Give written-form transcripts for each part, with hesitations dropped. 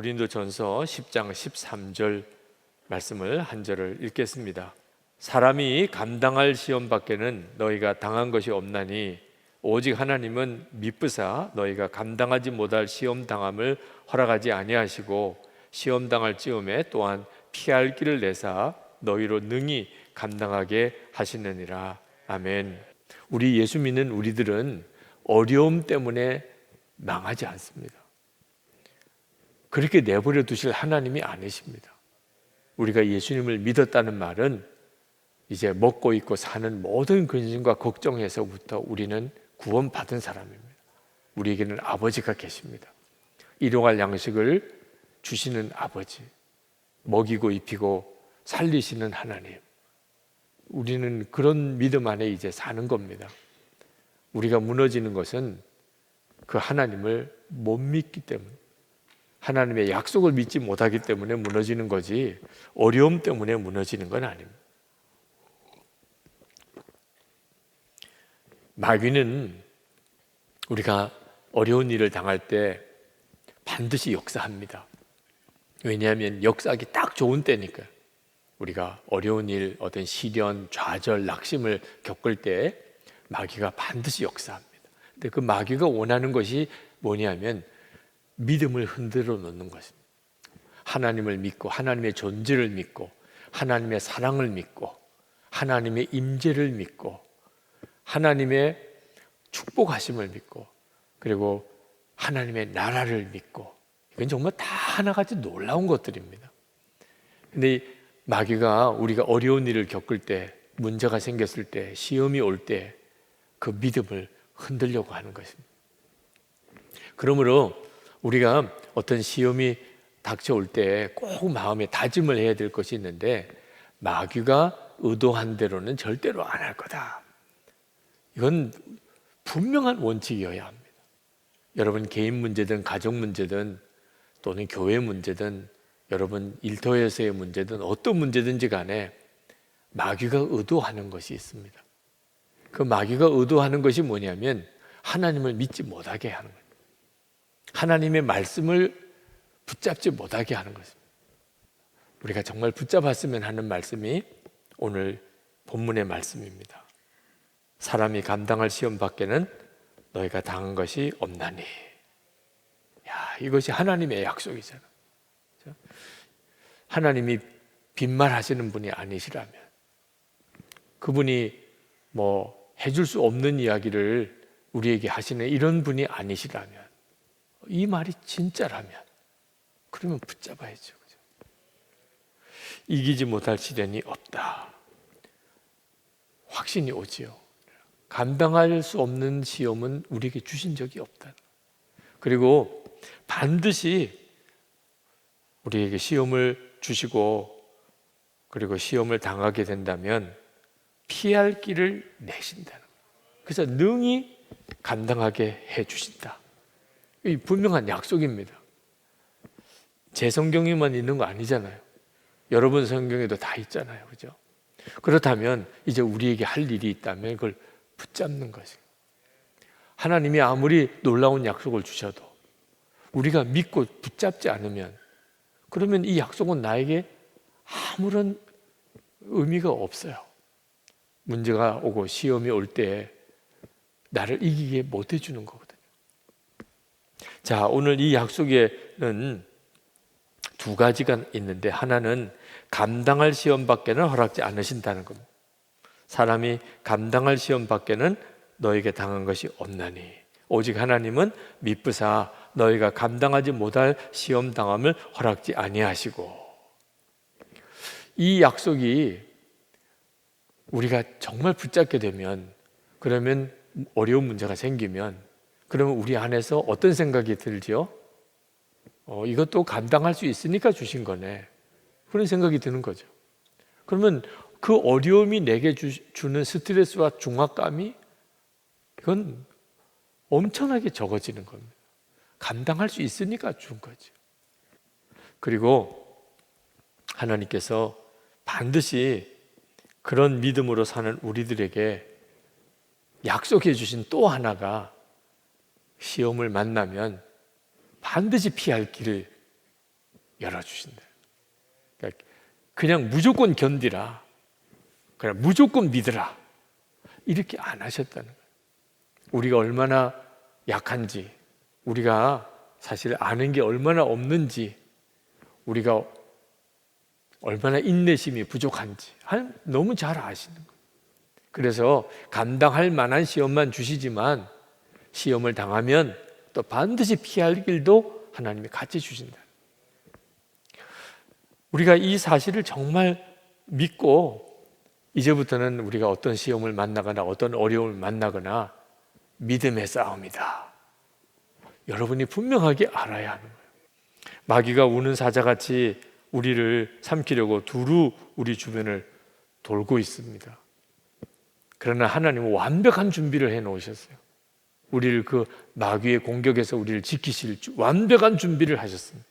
고린도전서 10장 13절 말씀을 한 절을 읽겠습니다. 사람이 감당할 시험 밖에는 너희가 당한 것이 없나니 오직 하나님은 미쁘사 너희가 감당하지 못할 시험 당함을 허락하지 아니하시고 시험 당할 즈음에 또한 피할 길을 내사 너희로 능히 감당하게 하시느니라. 아멘. 우리 예수 믿는 우리들은 어려움 때문에 망하지 않습니다. 그렇게 내버려 두실 하나님이 아니십니다. 우리가 예수님을 믿었다는 말은 이제 먹고 입고 사는 모든 근심과 걱정에서부터 우리는 구원받은 사람입니다. 우리에게는 아버지가 계십니다. 일용할 양식을 주시는 아버지, 먹이고 입히고 살리시는 하나님. 우리는 그런 믿음 안에 이제 사는 겁니다. 우리가 무너지는 것은 그 하나님을 못 믿기 때문에, 하나님의 약속을 믿지 못하기 때문에 무너지는 거지 어려움 때문에 무너지는 건 아닙니다. 마귀는 우리가 어려운 일을 당할 때 반드시 역사합니다. 왜냐하면 역사하기 딱 좋은 때니까요. 우리가 어려운 일, 어떤 시련, 좌절, 낙심을 겪을 때 마귀가 반드시 역사합니다. 근데 그 마귀가 원하는 것이 뭐냐면 믿음을 흔들어 놓는 것입니다. 하나님을 믿고 하나님의 존재를 믿고 하나님의 사랑을 믿고 하나님의 임재를 믿고 하나님의 축복하심을 믿고 그리고 하나님의 나라를 믿고, 이건 정말 다 하나같이 놀라운 것들입니다. 근데 마귀가 우리가 어려운 일을 겪을 때, 문제가 생겼을 때, 시험이 올 때 그 믿음을 흔들려고 하는 것입니다. 그러므로 우리가 어떤 시험이 닥쳐올 때 꼭 마음에 다짐을 해야 될 것이 있는데, 마귀가 의도한 대로는 절대로 안 할 거다. 이건 분명한 원칙이어야 합니다. 여러분 개인 문제든 가정 문제든 또는 교회 문제든 여러분 일터에서의 문제든 어떤 문제든지 간에 마귀가 의도하는 것이 있습니다. 그 마귀가 의도하는 것이 뭐냐면 하나님을 믿지 못하게 하는 거예요. 하나님의 말씀을 붙잡지 못하게 하는 것입니다. 우리가 정말 붙잡았으면 하는 말씀이 오늘 본문의 말씀입니다. 사람이 감당할 시험 밖에는 너희가 당한 것이 없나니. 야, 이것이 하나님의 약속이잖아. 하나님이 빈말하시는 분이 아니시라면, 그분이 뭐 해줄 수 없는 이야기를 우리에게 하시는 이런 분이 아니시라면, 이 말이 진짜라면 그러면 붙잡아야죠. 그죠? 이기지 못할 시련이 없다. 확신이 오지요. 감당할 수 없는 시험은 우리에게 주신 적이 없다. 그리고 반드시 우리에게 시험을 주시고 그리고 시험을 당하게 된다면 피할 길을 내신다는 거예요. 그래서 능히 감당하게 해주신다. 이 분명한 약속입니다. 제 성경에만 있는 거 아니잖아요. 여러분 성경에도 다 있잖아요. 그죠? 그렇다면 이제 우리에게 할 일이 있다면 그걸 붙잡는 것이에요. 하나님이 아무리 놀라운 약속을 주셔도 우리가 믿고 붙잡지 않으면, 그러면 이 약속은 나에게 아무런 의미가 없어요. 문제가 오고 시험이 올 때 나를 이기게 못 해주는 거거든요. 자, 오늘 이 약속에는 두 가지가 있는데, 하나는 감당할 시험 밖에는 허락지 않으신다는 겁니다. 사람이 감당할 시험 밖에는 너에게 당한 것이 없나니 오직 하나님은 미쁘사 너희가 감당하지 못할 시험 당함을 허락지 아니하시고. 이 약속이 우리가 정말 붙잡게 되면, 그러면 어려운 문제가 생기면, 그러면 우리 안에서 어떤 생각이 들죠? 이것도 감당할 수 있으니까 주신 거네, 그런 생각이 드는 거죠. 그러면 그 어려움이 내게 주는 스트레스와 중압감이, 이건 엄청나게 적어지는 겁니다. 감당할 수 있으니까 준 거죠. 그리고 하나님께서 반드시 그런 믿음으로 사는 우리들에게 약속해 주신 또 하나가, 시험을 만나면 반드시 피할 길을 열어주신다. 그러니까 그냥 무조건 견디라, 그냥 무조건 믿으라, 이렇게 안 하셨다는 거예요. 우리가 얼마나 약한지, 우리가 사실 아는 게 얼마나 없는지, 우리가 얼마나 인내심이 부족한지 너무 잘 아시는 거예요. 그래서 감당할 만한 시험만 주시지만 시험을 당하면 또 반드시 피할 길도 하나님이 같이 주신다. 우리가 이 사실을 정말 믿고 이제부터는 우리가 어떤 시험을 만나거나 어떤 어려움을 만나거나 믿음의 싸움이다, 여러분이 분명하게 알아야 하는 거예요. 마귀가 우는 사자같이 우리를 삼키려고 두루 우리 주변을 돌고 있습니다. 그러나 하나님은 완벽한 준비를 해놓으셨어요. 우리를 그 마귀의 공격에서 우리를 지키실 완벽한 준비를 하셨습니다.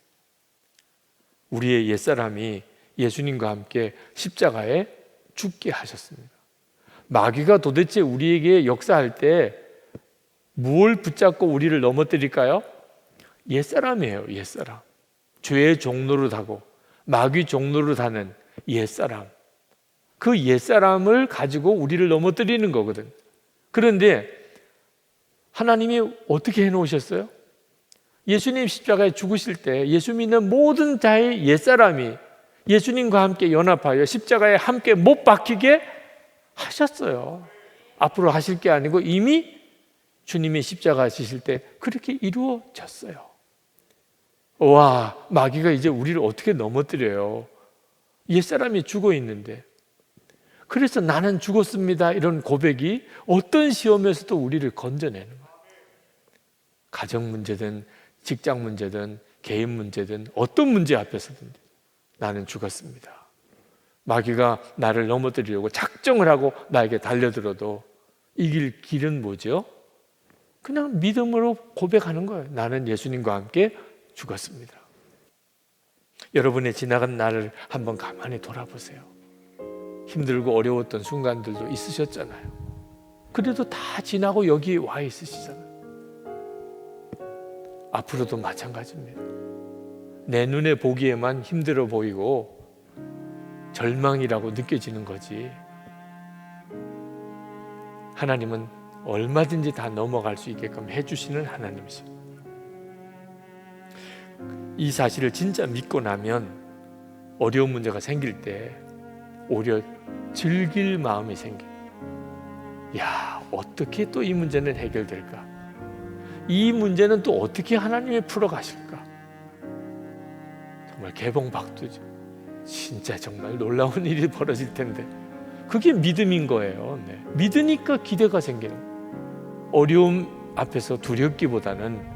우리의 옛사람이 예수님과 함께 십자가에 죽게 하셨습니다. 마귀가 도대체 우리에게 역사할 때 뭘 붙잡고 우리를 넘어뜨릴까요? 옛사람이에요. 옛사람. 죄의 종로로 타고 마귀 종로로 타는 옛사람. 그 옛사람을 가지고 우리를 넘어뜨리는 거거든. 그런데 하나님이 어떻게 해놓으셨어요? 예수님 십자가에 죽으실 때 예수 믿는 모든 자의 옛사람이 예수님과 함께 연합하여 십자가에 함께 못 박히게 하셨어요. 앞으로 하실 게 아니고 이미 주님이 십자가 지실 때 그렇게 이루어졌어요. 와, 마귀가 이제 우리를 어떻게 넘어뜨려요? 옛사람이 죽어 있는데. 그래서 나는 죽었습니다, 이런 고백이 어떤 시험에서도 우리를 건져내는 거예요. 가정 문제든 직장 문제든 개인 문제든 어떤 문제 앞에서든 나는 죽었습니다. 마귀가 나를 넘어뜨리려고 작정을 하고 나에게 달려들어도 이길 길은 뭐죠? 그냥 믿음으로 고백하는 거예요. 나는 예수님과 함께 죽었습니다. 여러분의 지나간 날을 한번 가만히 돌아보세요. 힘들고 어려웠던 순간들도 있으셨잖아요. 그래도 다 지나고 여기 와 있으시잖아요. 앞으로도 마찬가지입니다. 내 눈에 보기에만 힘들어 보이고 절망이라고 느껴지는 거지, 하나님은 얼마든지 다 넘어갈 수 있게끔 해주시는 하나님이십니다. 이 사실을 진짜 믿고 나면 어려운 문제가 생길 때 오히려 즐길 마음이 생겨요. 야, 어떻게 또 이 문제는 해결될까? 이 문제는 또 어떻게 하나님이 풀어가실까? 정말 개봉박두죠. 진짜 정말 놀라운 일이 벌어질 텐데, 그게 믿음인 거예요. 네. 믿으니까 기대가 생기는 거예요. 어려움 앞에서 두렵기보다는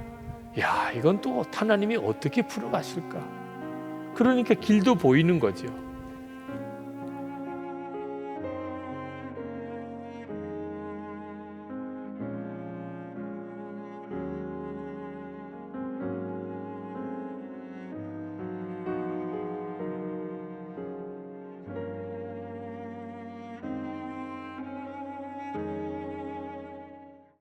야, 이건 또 하나님이 어떻게 풀어가실까? 그러니까 길도 보이는 거죠.